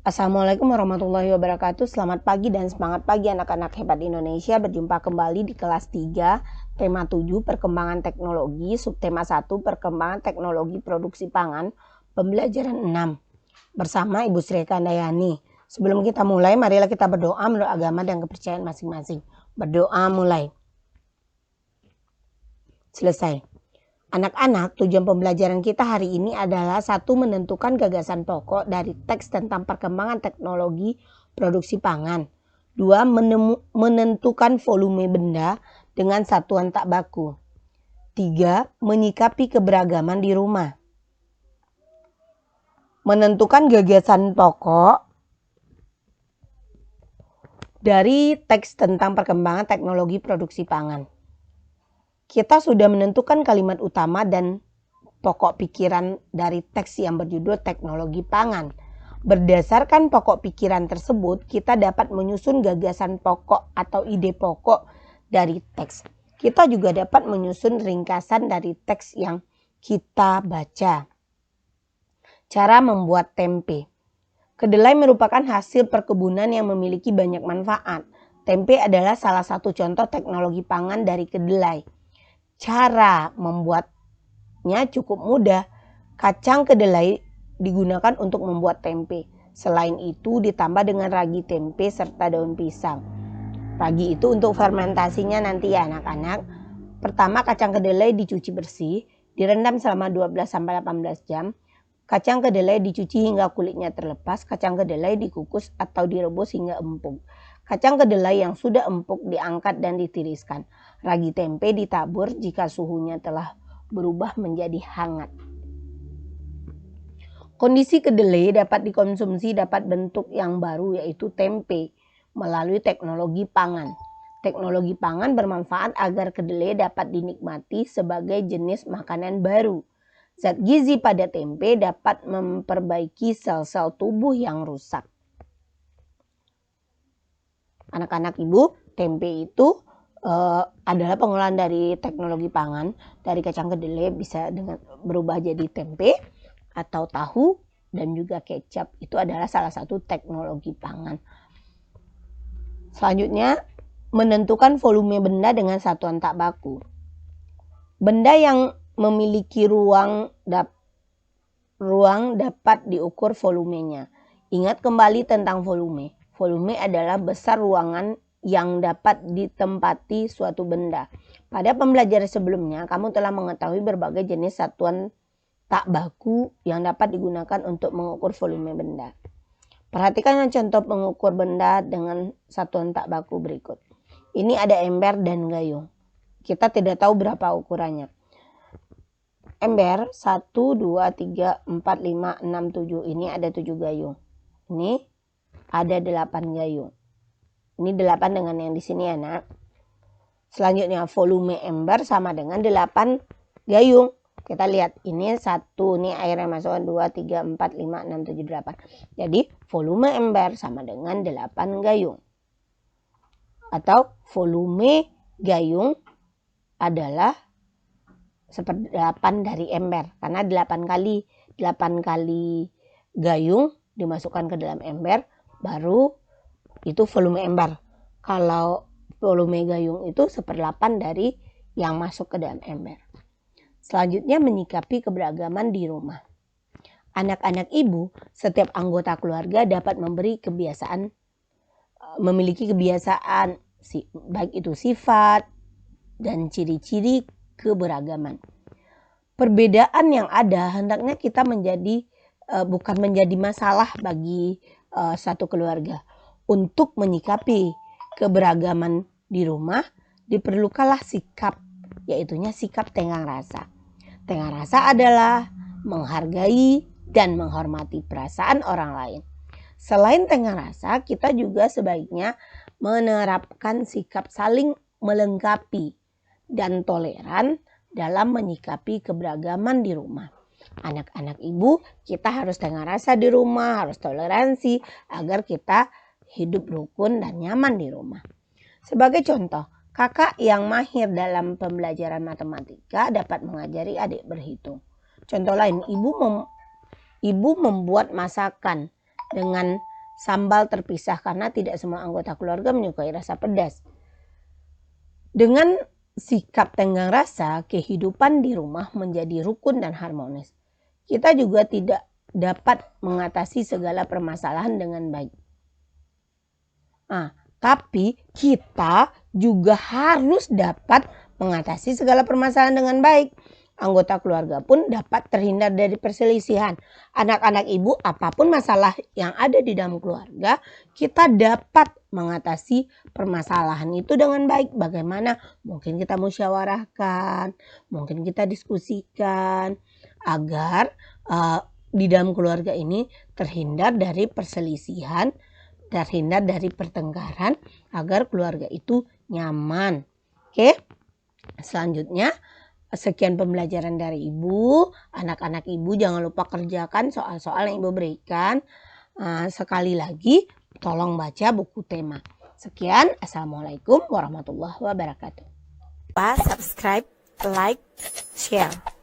Assalamualaikum warahmatullahi wabarakatuh. Selamat pagi dan semangat pagi anak-anak hebat Indonesia. Berjumpa kembali di kelas 3, tema 7, perkembangan teknologi, subtema 1, perkembangan teknologi produksi pangan, pembelajaran 6. Bersama Ibu Sri Kandayani. Sebelum kita mulai, marilah kita berdoa menurut agama dan kepercayaan masing-masing. Berdoa mulai. Selesai. Anak-anak, tujuan pembelajaran kita hari ini adalah satu, menentukan gagasan pokok dari teks tentang perkembangan teknologi produksi pangan. 2, menentukan volume benda dengan satuan tak baku. 3, menyikapi keberagaman di rumah. Menentukan gagasan pokok dari teks tentang perkembangan teknologi produksi pangan. Kita sudah menentukan kalimat utama dan pokok pikiran dari teks yang berjudul teknologi pangan. Berdasarkan pokok pikiran tersebut, kita dapat menyusun gagasan pokok atau ide pokok dari teks. Kita juga dapat menyusun ringkasan dari teks yang kita baca. Cara membuat tempe. Kedelai merupakan hasil perkebunan yang memiliki banyak manfaat. Tempe adalah salah satu contoh teknologi pangan dari kedelai. Cara membuatnya cukup mudah. Kacang kedelai digunakan untuk membuat tempe. Selain itu ditambah dengan ragi tempe serta daun pisang. Ragi itu untuk fermentasinya nanti ya anak-anak. Pertama, kacang kedelai dicuci bersih, direndam selama 12-18 jam. Kacang kedelai dicuci hingga kulitnya terlepas. Kacang kedelai dikukus atau direbus hingga empuk. Kacang kedelai yang sudah empuk diangkat dan ditiriskan. Ragi tempe ditabur jika suhunya telah berubah menjadi hangat. Kondisi kedelai dapat dikonsumsi dapat bentuk yang baru yaitu tempe melalui teknologi pangan. Teknologi pangan bermanfaat agar kedelai dapat dinikmati sebagai jenis makanan baru. Zat gizi pada tempe dapat memperbaiki sel-sel tubuh yang rusak. Anak-anak ibu, tempe itu adalah pengolahan dari teknologi pangan. Dari kacang kedelai bisa dengan berubah jadi tempe atau tahu dan juga kecap. Itu adalah salah satu teknologi pangan. Selanjutnya, menentukan volume benda dengan satuan tak baku. Benda yang memiliki ruang dapat diukur volumenya. Ingat kembali tentang volume. Volume adalah besar ruangan yang dapat ditempati suatu benda. Pada pembelajaran sebelumnya, kamu telah mengetahui berbagai jenis satuan tak baku yang dapat digunakan untuk mengukur volume benda. Perhatikan contoh mengukur benda dengan satuan tak baku berikut. Ini ada ember dan gayung. Kita tidak tahu berapa ukurannya. Ember 1, 2, 3, 4, 5, 6, 7. Ini ada 7 gayung. Ini ada 8 gayung. Ini 8 dengan yang di sini ya nak. Selanjutnya volume ember sama dengan 8 gayung. Kita lihat ini 1, ini airnya masukkan 2, 3, 4, 5, 6, 7, 8. Jadi volume ember sama dengan 8 gayung. Atau volume gayung adalah 1/8 dari ember. Karena 8 kali gayung dimasukkan ke dalam ember, baru itu volume ember. Kalau volume gayung itu 1/8 dari yang masuk ke dalam ember. Selanjutnya, menyikapi keberagaman di rumah. Anak-anak ibu, setiap anggota keluarga dapat memiliki kebiasaan, baik itu sifat dan ciri-ciri keberagaman. Perbedaan yang ada hendaknya kita bukan menjadi masalah bagi satu keluarga. Untuk menyikapi keberagaman di rumah diperlukanlah sikap, yaitunya sikap tenggang rasa. Tenggang rasa adalah menghargai dan menghormati perasaan orang lain. Selain tenggang rasa, kita juga sebaiknya menerapkan sikap saling melengkapi dan toleran dalam menyikapi keberagaman di rumah. Anak-anak ibu, kita harus tenggang rasa di rumah, harus toleransi agar kita hidup rukun dan nyaman di rumah. Sebagai contoh, kakak yang mahir dalam pembelajaran matematika dapat mengajari adik berhitung. Contoh lain, ibu membuat masakan dengan sambal terpisah karena tidak semua anggota keluarga menyukai rasa pedas. Dengan sikap tenggang rasa, kehidupan di rumah menjadi rukun dan harmonis. Kita juga tidak dapat mengatasi segala permasalahan dengan baik. Tapi kita juga harus dapat mengatasi segala permasalahan dengan baik. Anggota keluarga pun dapat terhindar dari perselisihan. Anak-anak ibu, apapun masalah yang ada di dalam keluarga, kita dapat mengatasi permasalahan itu dengan baik. Bagaimana? Mungkin kita musyawarahkan, mungkin kita diskusikan agar di dalam keluarga ini terhindar dari perselisihan, terhindar dari pertengkaran, agar keluarga itu nyaman. Oke, selanjutnya sekian pembelajaran dari ibu. Anak-anak ibu jangan lupa kerjakan soal-soal yang ibu berikan. Sekali lagi tolong baca buku tema. Sekian, assalamualaikum warahmatullahi wabarakatuh. Subscribe, like, share.